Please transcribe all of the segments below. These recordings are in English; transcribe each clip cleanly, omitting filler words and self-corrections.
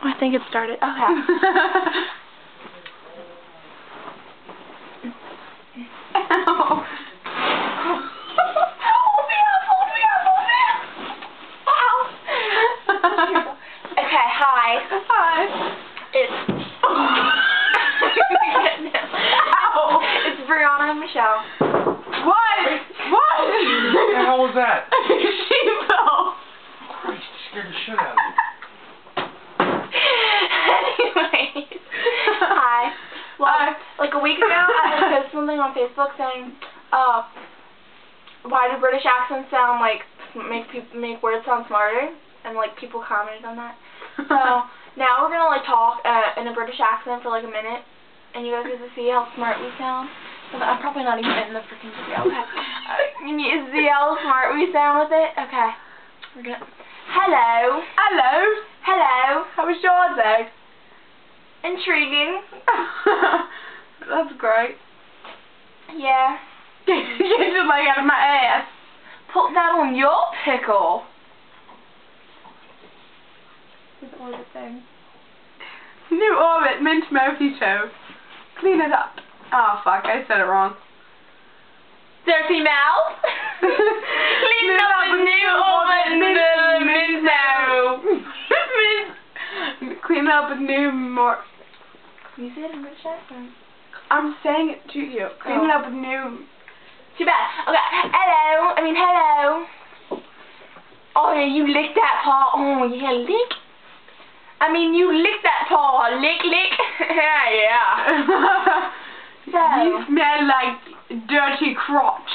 I think it started. Okay. Okay, hi. Hi. It's It's Brianna and Michelle. What? What? What the hell was that? She fell. Christ, you scared the shit out of me. Anyways. Hi. Well, like a week ago, I had posted something on Facebook saying, why do British accents sound like, make words sound smarter? And like people commented on that. So now we're gonna like talk in a British accent for like a minute, and you guys get to see how smart we sound. I'm probably not even in the freaking video. Okay. You need to see how smart we sound with it. Okay. We're gonna. Hello. Hello. Hello. How was your day? Intriguing. That's great. Yeah. Get your leg out of my ass. Put that on your pickle. What was it saying? New orbit, mint mojito. Clean it up. Oh fuck, I said it wrong. Dirty mouth. Clean up a new orbit, mint. Clean up a new more. Can you say it in British accent? I'm saying it to you. Clean up a new. Too bad. Okay. Hello. Oh yeah, you licked that paw. Oh yeah, lick. You licked that paw. Lick. Yeah. So. You smell like dirty crotch.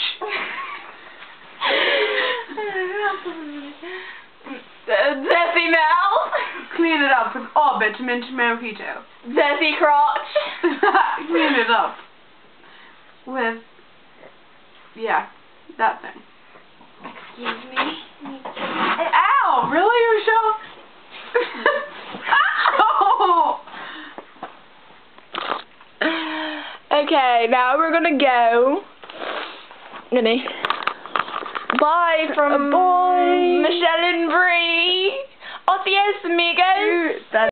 Dirty mouth. Clean it up with orbit mint mojito. Dirty crotch. Clean it up with, yeah, that thing. Excuse me. Ow! Really, Michelle? Ow! Okay, now we're gonna go. Bye from Bye. Michelle and Bree. Adios, amigos.